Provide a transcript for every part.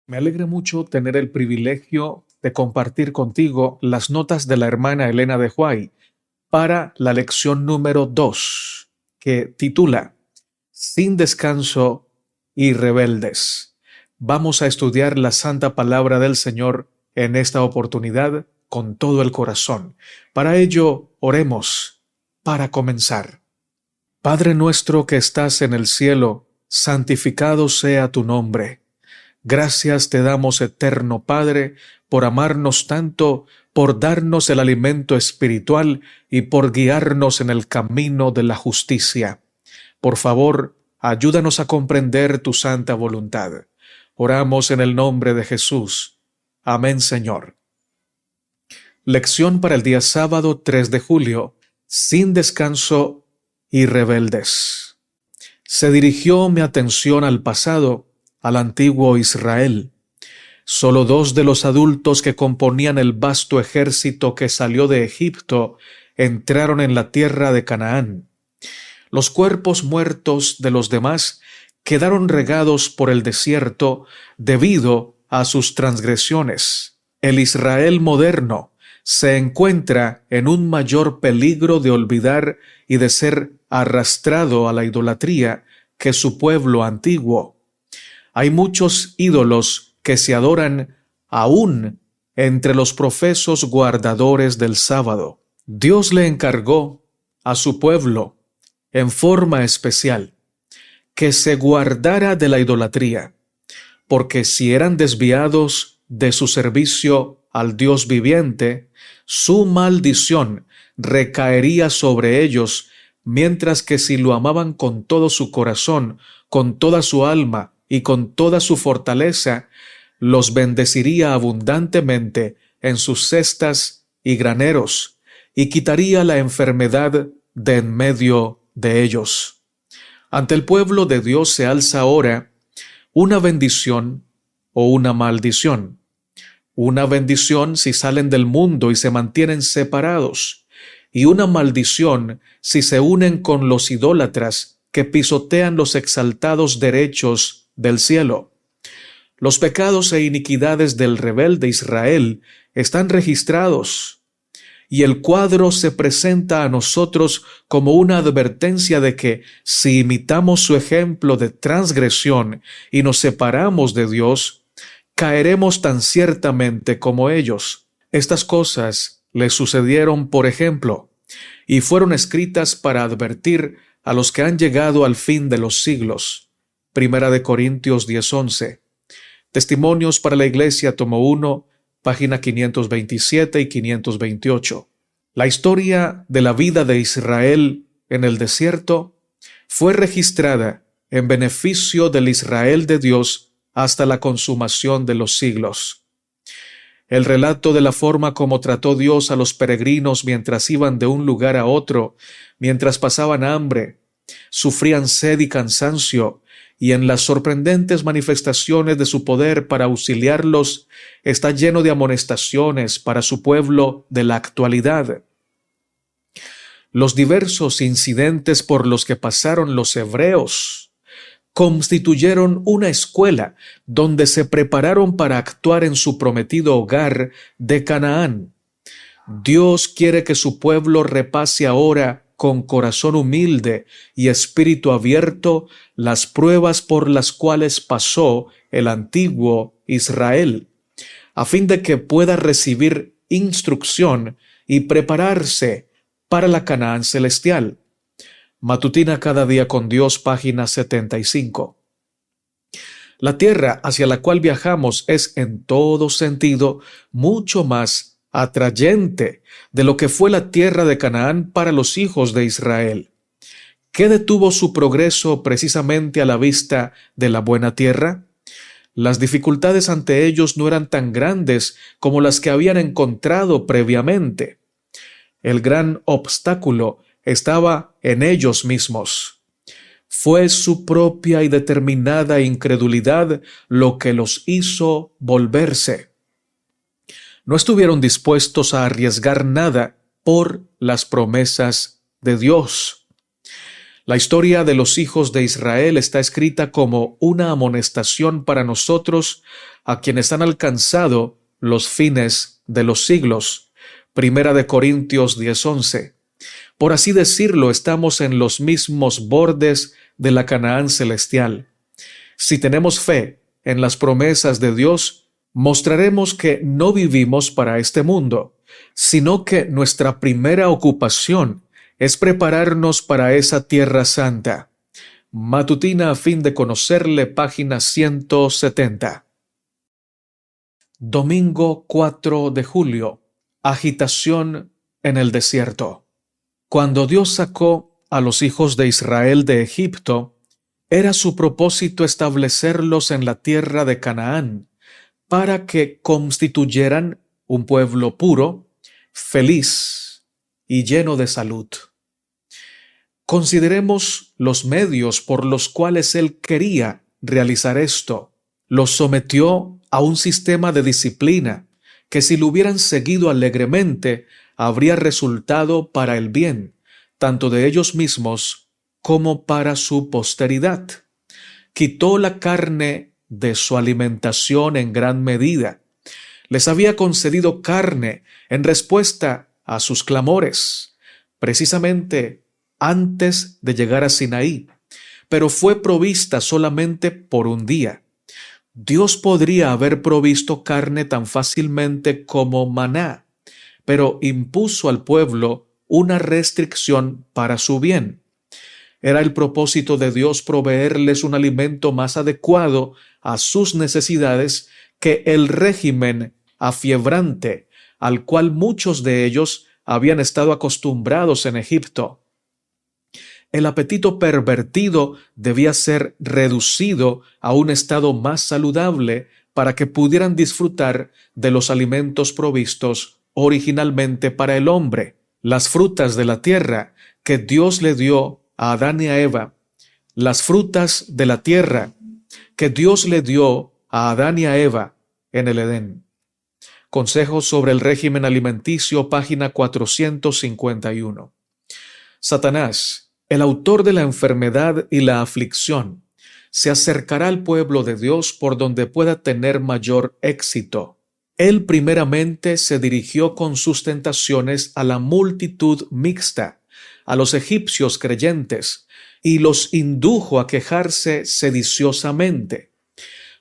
Me alegra mucho tener el privilegio de compartir contigo las notas de la hermana Elena de Huay para la lección número 2, que titula Sin descanso y rebeldes. Vamos a estudiar la santa palabra del Señor en esta oportunidad con todo el corazón. Para ello, oremos para comenzar. Padre nuestro que estás en el cielo, santificado sea tu nombre. Gracias te damos, eterno Padre, por amarnos tanto, por darnos el alimento espiritual y por guiarnos en el camino de la justicia. Por favor, ayúdanos a comprender tu santa voluntad. Oramos en el nombre de Jesús. Amén, Señor. Lección para el día sábado 3 de julio. Sin descanso y rebeldes. Se dirigió mi atención al pasado, al antiguo Israel. Solo 2 de los adultos que componían el vasto ejército que salió de Egipto entraron en la tierra de Canaán. Los cuerpos muertos de los demás quedaron regados por el desierto debido a sus transgresiones. El Israel moderno se encuentra en un mayor peligro de olvidar y de ser arrastrado a la idolatría que su pueblo antiguo. Hay muchos ídolos que se adoran aún entre los profesos guardadores del sábado. Dios le encargó a su pueblo, en forma especial, que se guardara de la idolatría, porque si eran desviados de su servicio al Dios viviente, su maldición recaería sobre ellos, mientras que si lo amaban con todo su corazón, con toda su alma y con toda su fortaleza, los bendeciría abundantemente en sus cestas y graneros, y quitaría la enfermedad de en medio de ellos. Ante el pueblo de Dios se alza ahora una bendición o una maldición. Una bendición si salen del mundo y se mantienen separados, y una maldición si se unen con los idólatras que pisotean los exaltados derechos del cielo. Los pecados e iniquidades del rebelde Israel están registrados, y el cuadro se presenta a nosotros como una advertencia de que si imitamos su ejemplo de transgresión y nos separamos de Dios, caeremos tan ciertamente como ellos. Estas cosas les sucedieron, por ejemplo, y fueron escritas para advertir a los que han llegado al fin de los siglos. Primera de Corintios 10:11. Testimonios para la Iglesia, tomo 1, página 527 y 528. La historia de la vida de Israel en el desierto fue registrada en beneficio del Israel de Dios hasta la consumación de los siglos. El relato de la forma como trató Dios a los peregrinos mientras iban de un lugar a otro, mientras pasaban hambre, sufrían sed y cansancio, y en las sorprendentes manifestaciones de su poder para auxiliarlos, está lleno de amonestaciones para su pueblo de la actualidad. Los diversos incidentes por los que pasaron los hebreos constituyeron una escuela donde se prepararon para actuar en su prometido hogar de Canaán. Dios quiere que su pueblo repase ahora con corazón humilde y espíritu abierto las pruebas por las cuales pasó el antiguo Israel, a fin de que pueda recibir instrucción y prepararse para la Canaán celestial. Matutina cada día con Dios, página 75. La tierra hacia la cual viajamos es en todo sentido mucho más atrayente de lo que fue la tierra de Canaán para los hijos de Israel. ¿Qué detuvo su progreso precisamente a la vista de la buena tierra? Las dificultades ante ellos no eran tan grandes como las que habían encontrado previamente. El gran obstáculo estaba en ellos mismos. Fue su propia y determinada incredulidad lo que los hizo volverse. No estuvieron dispuestos a arriesgar nada por las promesas de Dios. La historia de los hijos de Israel está escrita como una amonestación para nosotros, a quienes han alcanzado los fines de los siglos. Primera de Corintios 10:11. Por así decirlo, estamos en los mismos bordes de la Canaán celestial. Si tenemos fe en las promesas de Dios, mostraremos que no vivimos para este mundo, sino que nuestra primera ocupación es prepararnos para esa tierra santa. Matutina a fin de conocerle, página 170. Domingo 4 de julio. Agitación en el desierto. Cuando Dios sacó a los hijos de Israel de Egipto, era su propósito establecerlos en la tierra de Canaán, para que constituyeran un pueblo puro, feliz y lleno de salud. Consideremos los medios por los cuales Él quería realizar esto. Los sometió a un sistema de disciplina que, si lo hubieran seguido alegremente, habría resultado para el bien, tanto de ellos mismos como para su posteridad. Quitó la carne de su alimentación en gran medida. Les había concedido carne en respuesta a sus clamores, precisamente antes de llegar a Sinaí, pero fue provista solamente por un día. Dios podría haber provisto carne tan fácilmente como maná, pero impuso al pueblo una restricción para su bien. Era el propósito de Dios proveerles un alimento más adecuado a sus necesidades que el régimen afiebrante al cual muchos de ellos habían estado acostumbrados en Egipto. El apetito pervertido debía ser reducido a un estado más saludable para que pudieran disfrutar de los alimentos provistos originalmente para el hombre. Las frutas de la tierra que Dios le dio a Adán y a Eva, las frutas de la tierra que Dios le dio a Adán y a Eva en el Edén. Consejos sobre el régimen alimenticio, página 451. Satanás, el autor de la enfermedad y la aflicción, se acercará al pueblo de Dios por donde pueda tener mayor éxito. Él primeramente se dirigió con sus tentaciones a la multitud mixta, a los egipcios creyentes, y los indujo a quejarse sediciosamente.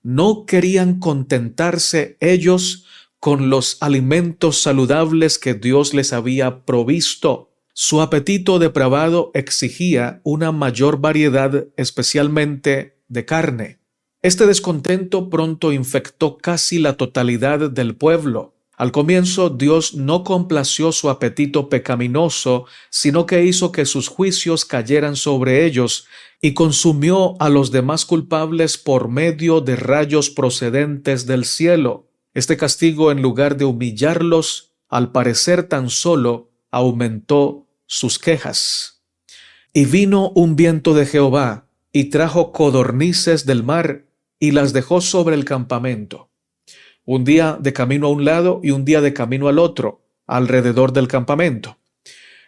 No querían contentarse ellos con los alimentos saludables que Dios les había provisto. Su apetito depravado exigía una mayor variedad, especialmente de carne. Este descontento pronto infectó casi la totalidad del pueblo. Al comienzo, Dios no complació su apetito pecaminoso, sino que hizo que sus juicios cayeran sobre ellos y consumió a los demás culpables por medio de rayos procedentes del cielo. Este castigo, en lugar de humillarlos, al parecer tan solo aumentó sus quejas. Y vino un viento de Jehová, y trajo codornices del mar, y las dejó sobre el campamento. Un día de camino a un lado y un día de camino al otro, alrededor del campamento.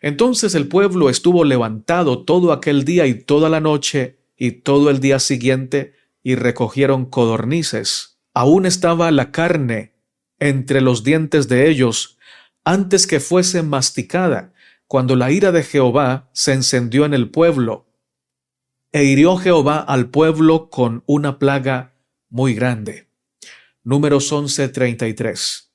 Entonces el pueblo estuvo levantado todo aquel día y toda la noche y todo el día siguiente, y recogieron codornices. Aún estaba la carne entre los dientes de ellos, antes que fuese masticada, cuando la ira de Jehová se encendió en el pueblo, e hirió Jehová al pueblo con una plaga muy grande. Números 11:33.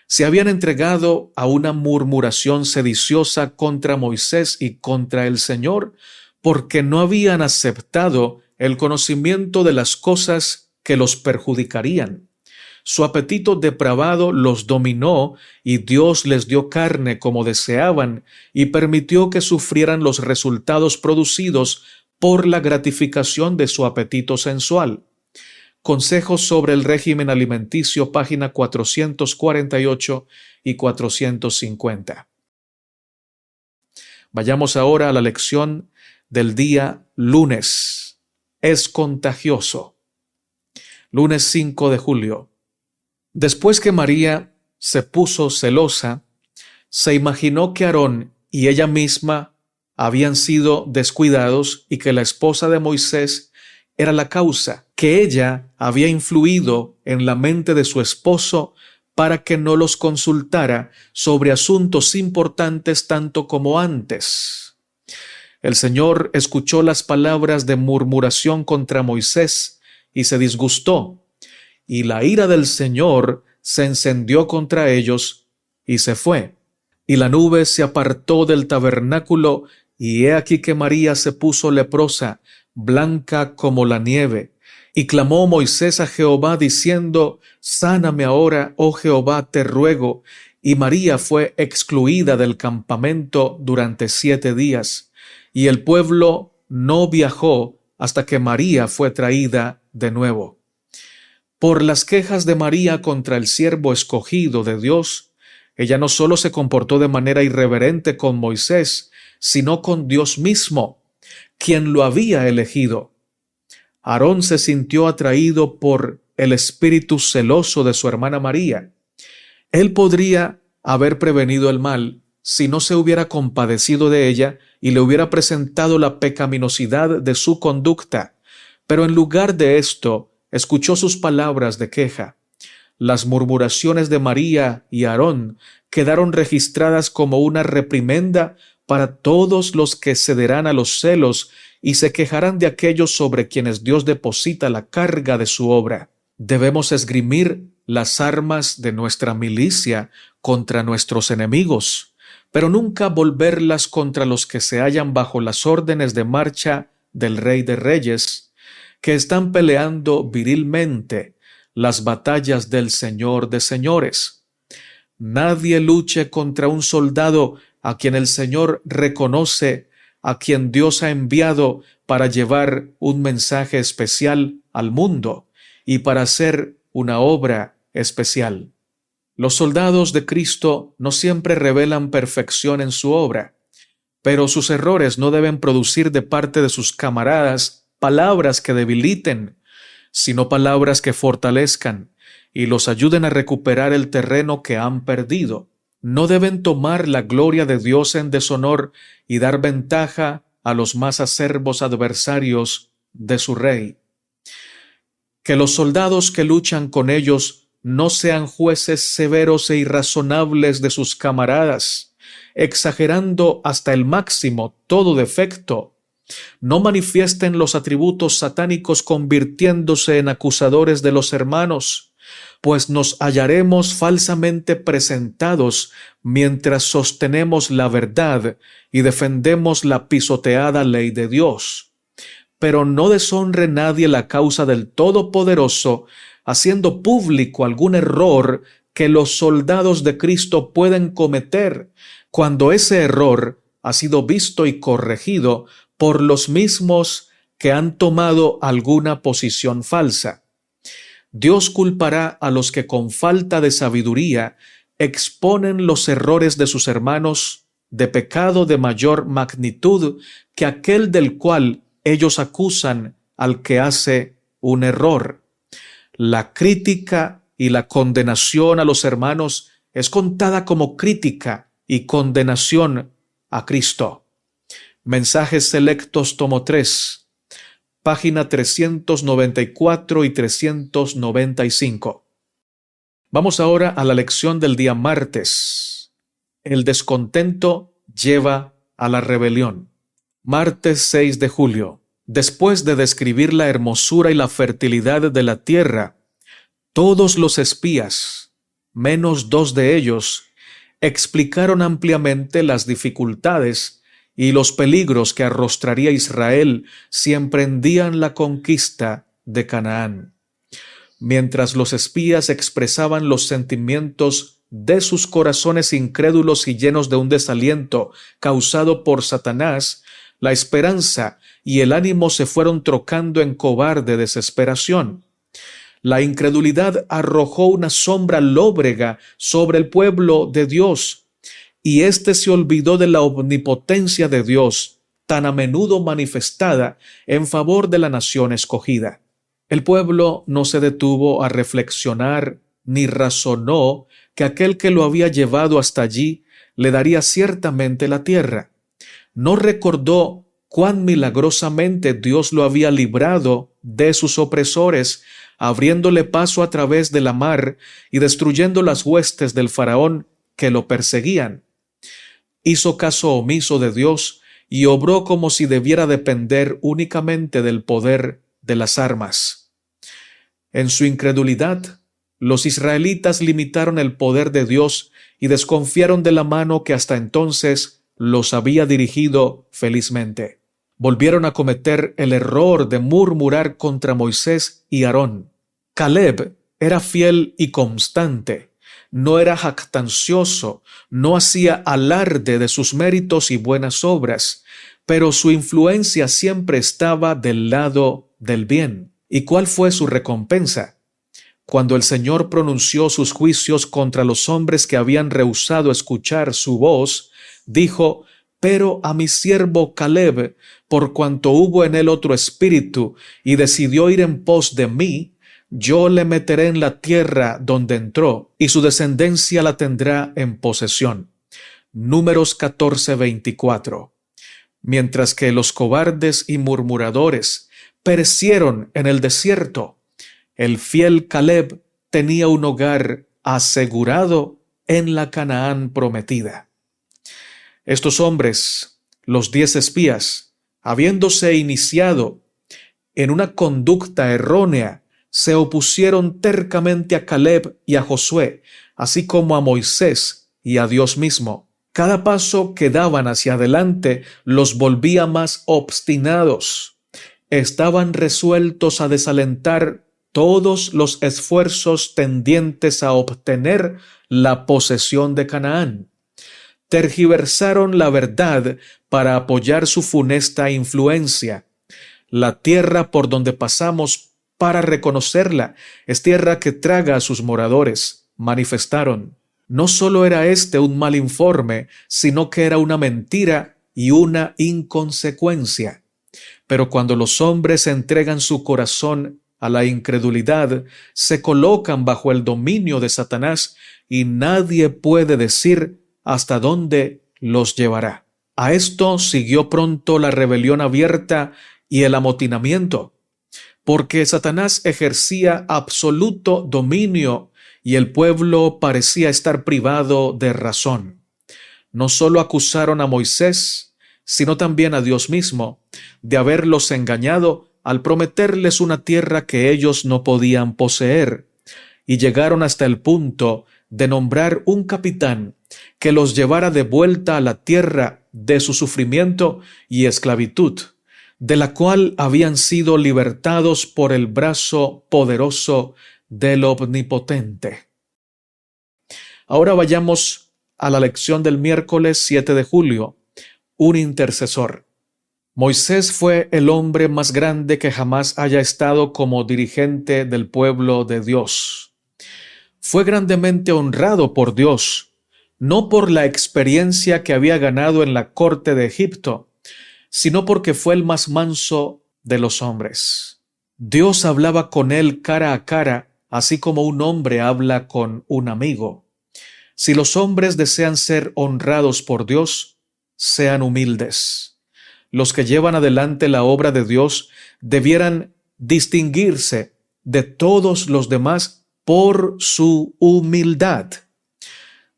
Se habían entregado a una murmuración sediciosa contra Moisés y contra el Señor, porque no habían aceptado el conocimiento de las cosas que los perjudicarían. Su apetito depravado los dominó y Dios les dio carne como deseaban y permitió que sufrieran los resultados producidos por la gratificación de su apetito sensual. Consejos sobre el régimen alimenticio, página 448 y 450. Vayamos ahora a la lección del día lunes. Es contagioso. Lunes 5 de julio. Después que María se puso celosa, se imaginó que Aarón y ella misma habían sido descuidados y que la esposa de Moisés era la causa, que ella había influido en la mente de su esposo para que no los consultara sobre asuntos importantes tanto como antes. El Señor escuchó las palabras de murmuración contra Moisés y se disgustó, y la ira del Señor se encendió contra ellos y se fue. Y la nube se apartó del tabernáculo, y he aquí que María se puso leprosa, blanca como la nieve. Y clamó Moisés a Jehová diciendo: Sáname ahora, oh Jehová, te ruego. Y María fue excluida del campamento durante 7 días. Y el pueblo no viajó hasta que María fue traída de nuevo. Por las quejas de María contra el siervo escogido de Dios, ella no solo se comportó de manera irreverente con Moisés, sino con Dios mismo, quien lo había elegido. Aarón se sintió atraído por el espíritu celoso de su hermana María. Él podría haber prevenido el mal si no se hubiera compadecido de ella y le hubiera presentado la pecaminosidad de su conducta, pero en lugar de esto, escuchó sus palabras de queja. Las murmuraciones de María y Aarón quedaron registradas como una reprimenda para todos los que cederán a los celos y se quejarán de aquellos sobre quienes Dios deposita la carga de su obra. Debemos esgrimir las armas de nuestra milicia contra nuestros enemigos, pero nunca volverlas contra los que se hallan bajo las órdenes de marcha del Rey de Reyes, que están peleando virilmente las batallas del Señor de Señores. Nadie luche contra un soldado a quien el Señor reconoce, a quien Dios ha enviado para llevar un mensaje especial al mundo y para hacer una obra especial. Los soldados de Cristo no siempre revelan perfección en su obra, pero sus errores no deben producir de parte de sus camaradas palabras que debiliten, sino palabras que fortalezcan y los ayuden a recuperar el terreno que han perdido. No deben tomar la gloria de Dios en deshonor y dar ventaja a los más acerbos adversarios de su rey. Que los soldados que luchan con ellos no sean jueces severos e irrazonables de sus camaradas, exagerando hasta el máximo todo defecto. No manifiesten los atributos satánicos convirtiéndose en acusadores de los hermanos, pues nos hallaremos falsamente presentados mientras sostenemos la verdad y defendemos la pisoteada ley de Dios. Pero no deshonre nadie la causa del Todopoderoso, haciendo público algún error que los soldados de Cristo pueden cometer, cuando ese error ha sido visto y corregido por los mismos que han tomado alguna posición falsa. Dios culpará a los que con falta de sabiduría exponen los errores de sus hermanos de pecado de mayor magnitud que aquel del cual ellos acusan al que hace un error. La crítica y la condenación a los hermanos es contada como crítica y condenación a Cristo. Mensajes Selectos, tomo 3, página 394 y 395. Vamos ahora a la lección del día martes. El descontento lleva a la rebelión. Martes 6 de julio. Después de describir la hermosura y la fertilidad de la tierra, todos los espías, menos 2 de ellos, explicaron ampliamente las dificultades y los peligros que arrostraría Israel si emprendían la conquista de Canaán. Mientras los espías expresaban los sentimientos de sus corazones incrédulos y llenos de un desaliento causado por Satanás, la esperanza y el ánimo se fueron trocando en cobarde desesperación. La incredulidad arrojó una sombra lóbrega sobre el pueblo de Dios, y éste se olvidó de la omnipotencia de Dios, tan a menudo manifestada en favor de la nación escogida. El pueblo no se detuvo a reflexionar ni razonó que aquel que lo había llevado hasta allí le daría ciertamente la tierra. no recordó cuán milagrosamente Dios lo había librado de sus opresores, abriéndole paso a través de la mar y destruyendo las huestes del faraón que lo perseguían. Hizo caso omiso de Dios y obró como si debiera depender únicamente del poder de las armas. En su incredulidad, los israelitas limitaron el poder de Dios y desconfiaron de la mano que hasta entonces los había dirigido felizmente. Volvieron a cometer el error de murmurar contra Moisés y Aarón. Caleb era fiel y constante, no era jactancioso, no hacía alarde de sus méritos y buenas obras, pero su influencia siempre estaba del lado del bien. ¿Y cuál fue su recompensa? Cuando el Señor pronunció sus juicios contra los hombres que habían rehusado escuchar su voz, dijo: pero a mi siervo Caleb, por cuanto hubo en él otro espíritu y decidió ir en pos de mí, yo le meteré en la tierra donde entró, y su descendencia la tendrá en posesión. Números 14:24. Mientras que los cobardes y murmuradores perecieron en el desierto, el fiel Caleb tenía un hogar asegurado en la Canaán prometida. Estos hombres, los 10 espías, habiéndose iniciado en una conducta errónea, se opusieron tercamente a Caleb y a Josué, así como a Moisés y a Dios mismo. Cada paso que daban hacia adelante los volvía más obstinados. Estaban resueltos a desalentar todos los esfuerzos tendientes a obtener la posesión de Canaán. Tergiversaron la verdad para apoyar su funesta influencia. La tierra por donde pasamos para reconocerla es tierra que traga a sus moradores, manifestaron. No solo era este un mal informe, sino que era una mentira y una inconsecuencia. Pero cuando los hombres entregan su corazón a la incredulidad, se colocan bajo el dominio de Satanás y nadie puede decir hasta dónde los llevará. A esto siguió pronto la rebelión abierta y el amotinamiento, porque Satanás ejercía absoluto dominio y el pueblo parecía estar privado de razón. No solo acusaron a Moisés, sino también a Dios mismo, de haberlos engañado al prometerles una tierra que ellos no podían poseer, y llegaron hasta el punto de nombrar un capitán que los llevara de vuelta a la tierra de su sufrimiento y esclavitud, de la cual habían sido libertados por el brazo poderoso del Omnipotente. Ahora vayamos a la lección del miércoles 7 de julio, un intercesor. Moisés fue el hombre más grande que jamás haya estado como dirigente del pueblo de Dios. Fue grandemente honrado por Dios, no por la experiencia que había ganado en la corte de Egipto, sino porque fue el más manso de los hombres. Dios hablaba con él cara a cara, así como un hombre habla con un amigo. Si los hombres desean ser honrados por Dios, sean humildes. Los que llevan adelante la obra de Dios debieran distinguirse de todos los demás por su humildad.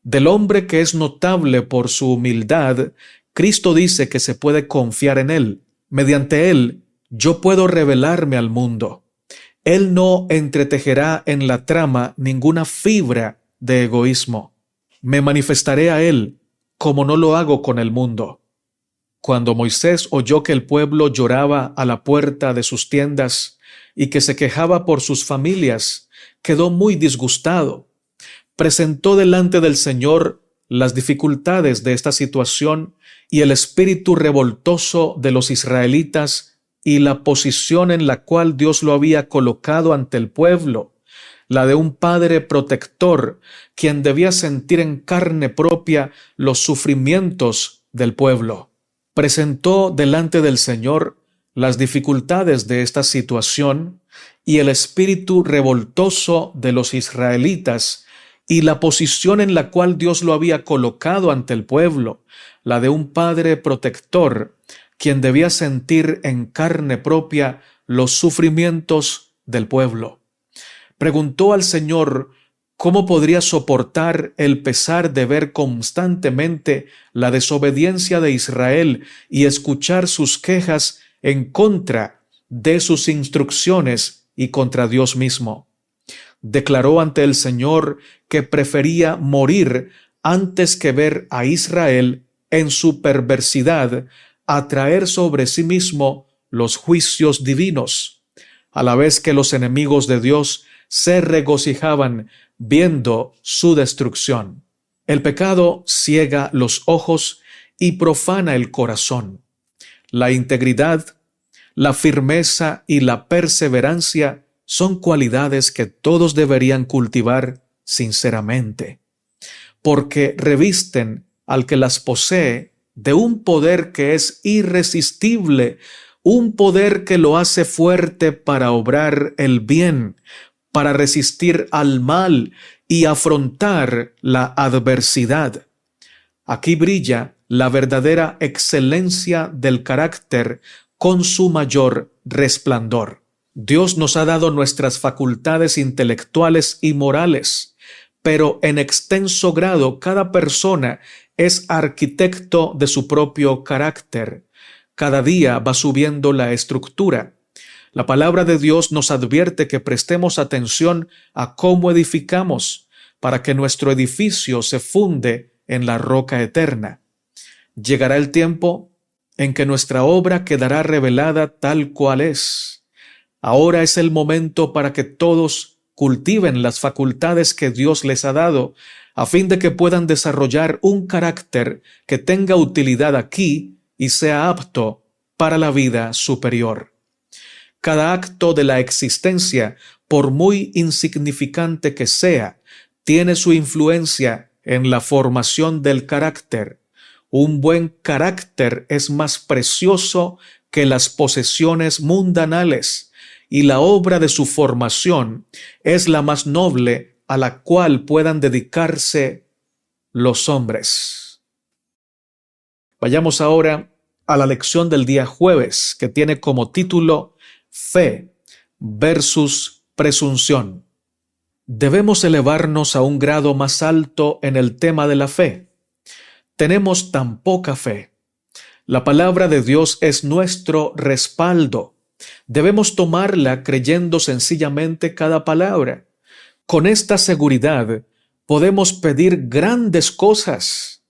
Del hombre que es notable por su humildad, Cristo dice que se puede confiar en él. Mediante él, yo puedo revelarme al mundo. Él no entretejerá en la trama ninguna fibra de egoísmo. Me manifestaré a él como no lo hago con el mundo. Cuando Moisés oyó que el pueblo lloraba a la puerta de sus tiendas y que se quejaba por sus familias, quedó muy disgustado. Presentó delante del Señor las dificultades de esta situación y el espíritu revoltoso de los israelitas y la posición en la cual Dios lo había colocado ante el pueblo, la de un padre protector, quien debía sentir en carne propia los sufrimientos del pueblo. Presentó delante del Señor las dificultades de esta situación y el espíritu revoltoso de los israelitas y la posición en la cual Dios lo había colocado ante el pueblo, la de un padre protector, quien debía sentir en carne propia los sufrimientos del pueblo. Preguntó al Señor cómo podría soportar el pesar de ver constantemente la desobediencia de Israel y escuchar sus quejas en contra de sus instrucciones y contra Dios mismo. Declaró ante el Señor que prefería morir antes que ver a Israel en su perversidad atraer sobre sí mismo los juicios divinos, a la vez que los enemigos de Dios se regocijaban viendo su destrucción. El pecado ciega los ojos y profana el corazón. La integridad, la firmeza y la perseverancia son cualidades que todos deberían cultivar sinceramente, porque revisten al que las posee de un poder que es irresistible, un poder que lo hace fuerte para obrar el bien, para resistir al mal y afrontar la adversidad. Aquí brilla la verdadera excelencia del carácter con su mayor resplandor. Dios nos ha dado nuestras facultades intelectuales y morales, pero en extenso grado cada persona es arquitecto de su propio carácter. Cada día va subiendo la estructura. La palabra de Dios nos advierte que prestemos atención a cómo edificamos, para que nuestro edificio se funde en la roca eterna. Llegará el tiempo en que nuestra obra quedará revelada tal cual es. Ahora es el momento para que todos cultiven las facultades que Dios les ha dado, a fin de que puedan desarrollar un carácter que tenga utilidad aquí y sea apto para la vida superior. Cada acto de la existencia, por muy insignificante que sea, tiene su influencia en la formación del carácter. Un buen carácter es más precioso que las posesiones mundanales, y la obra de su formación es la más noble a la cual puedan dedicarse los hombres. Vayamos ahora a la lección del día jueves, que tiene como título Fe versus presunción. Debemos elevarnos a un grado más alto en el tema de la fe. Tenemos tan poca fe. La palabra de Dios es nuestro respaldo. Debemos tomarla creyendo sencillamente cada palabra. Con esta seguridad podemos pedir grandes cosas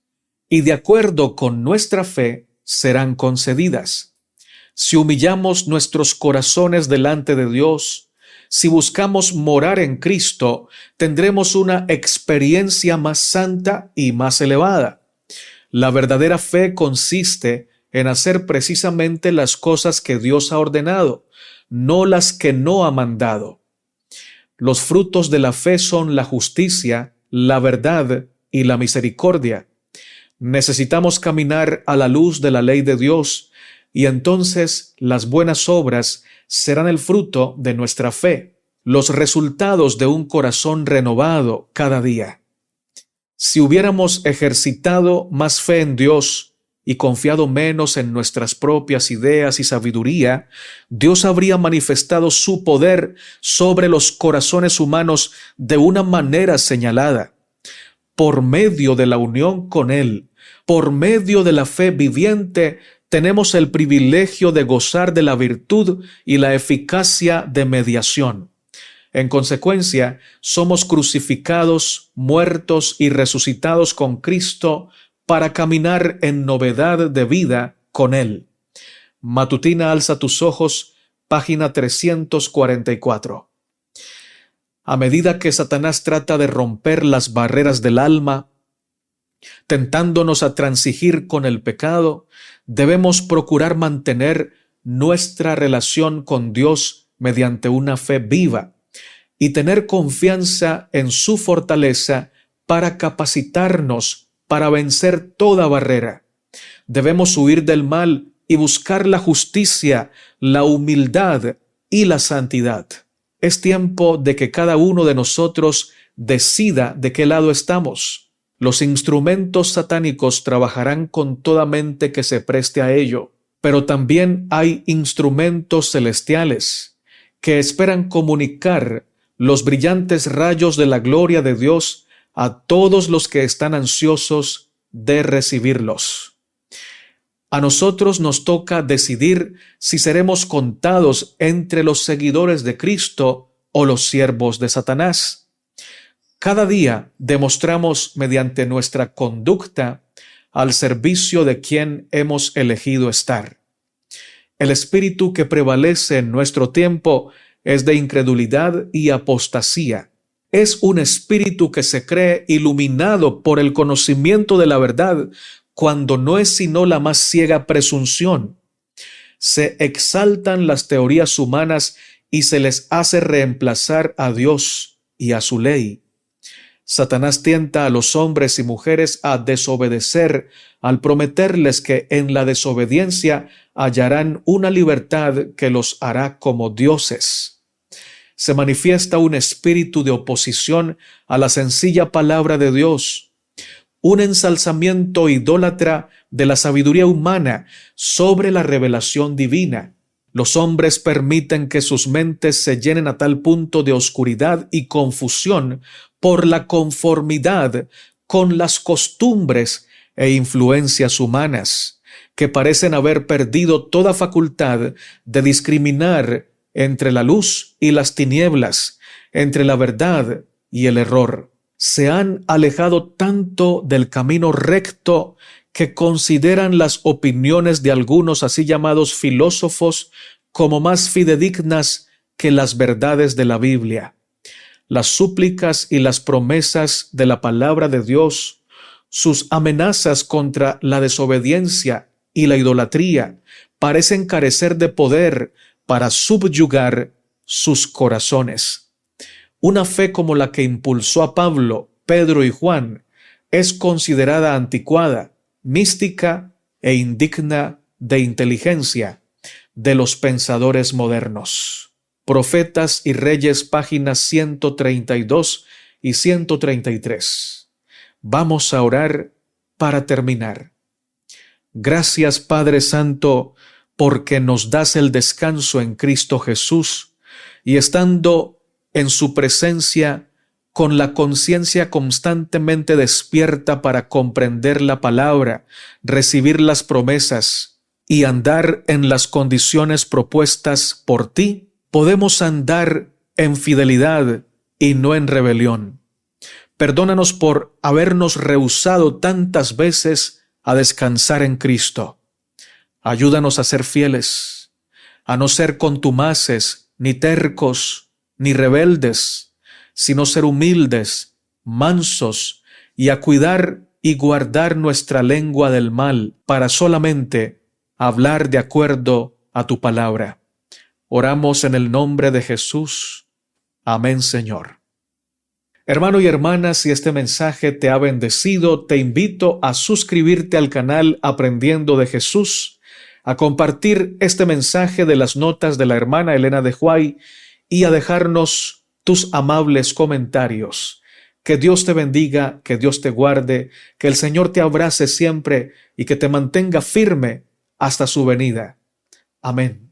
y de acuerdo con nuestra fe serán concedidas. Si humillamos nuestros corazones delante de Dios, si buscamos morar en Cristo, tendremos una experiencia más santa y más elevada. La verdadera fe consiste en hacer precisamente las cosas que Dios ha ordenado, no las que no ha mandado. Los frutos de la fe son la justicia, la verdad y la misericordia. Necesitamos caminar a la luz de la ley de Dios, y entonces las buenas obras serán el fruto de nuestra fe, los resultados de un corazón renovado cada día. Si hubiéramos ejercitado más fe en Dios y confiado menos en nuestras propias ideas y sabiduría, Dios habría manifestado su poder sobre los corazones humanos de una manera señalada. Por medio de la unión con Él, por medio de la fe viviente, tenemos el privilegio de gozar de la virtud y la eficacia de mediación. En consecuencia, somos crucificados, muertos y resucitados con Cristo para caminar en novedad de vida con Él. Matutina Alza tus ojos, página 344. A medida que Satanás trata de romper las barreras del alma, tentándonos a transigir con el pecado, debemos procurar mantener nuestra relación con Dios mediante una fe viva y tener confianza en su fortaleza para capacitarnos para vencer toda barrera. Debemos huir del mal y buscar la justicia, la humildad y la santidad. Es tiempo de que cada uno de nosotros decida de qué lado estamos. Los instrumentos satánicos trabajarán con toda mente que se preste a ello, pero también hay instrumentos celestiales que esperan comunicar los brillantes rayos de la gloria de Dios a todos los que están ansiosos de recibirlos. A nosotros nos toca decidir si seremos contados entre los seguidores de Cristo o los siervos de Satanás. Cada día demostramos mediante nuestra conducta al servicio de quien hemos elegido estar. El espíritu que prevalece en nuestro tiempo es de incredulidad y apostasía. Es un espíritu que se cree iluminado por el conocimiento de la verdad, cuando no es sino la más ciega presunción. Se exaltan las teorías humanas y se les hace reemplazar a Dios y a su ley. Satanás tienta a los hombres y mujeres a desobedecer al prometerles que en la desobediencia hallarán una libertad que los hará como dioses. Se manifiesta un espíritu de oposición a la sencilla palabra de Dios, un ensalzamiento idólatra de la sabiduría humana sobre la revelación divina. Los hombres permiten que sus mentes se llenen a tal punto de oscuridad y confusión por la conformidad con las costumbres e influencias humanas, que parecen haber perdido toda facultad de discriminar entre la luz y las tinieblas, entre la verdad y el error. Se han alejado tanto del camino recto que consideran las opiniones de algunos así llamados filósofos como más fidedignas que las verdades de la Biblia. Las súplicas y las promesas de la palabra de Dios, sus amenazas contra la desobediencia y la idolatría, parecen carecer de poder para subyugar sus corazones. Una fe como la que impulsó a Pablo, Pedro y Juan es considerada anticuada, mística e indigna de inteligencia de los pensadores modernos. Profetas y Reyes, páginas 132 y 133. Vamos a orar para terminar. Gracias, Padre Santo, porque nos das el descanso en Cristo Jesús, y estando en su presencia, con la conciencia constantemente despierta para comprender la palabra, recibir las promesas y andar en las condiciones propuestas por ti, podemos andar en fidelidad y no en rebelión. Perdónanos por habernos rehusado tantas veces a descansar en Cristo. Ayúdanos a ser fieles, a no ser contumaces, ni tercos, ni rebeldes, sino ser humildes, mansos, y a cuidar y guardar nuestra lengua del mal, para solamente hablar de acuerdo a tu palabra. Oramos en el nombre de Jesús. Amén, Señor. Hermano y hermana, si este mensaje te ha bendecido, te invito a suscribirte al canal Aprendiendo de Jesús, a compartir este mensaje de las notas de la hermana Elena de White y a dejarnos tus amables comentarios. Que Dios te bendiga, que Dios te guarde, que el Señor te abrace siempre y que te mantenga firme hasta su venida. Amén.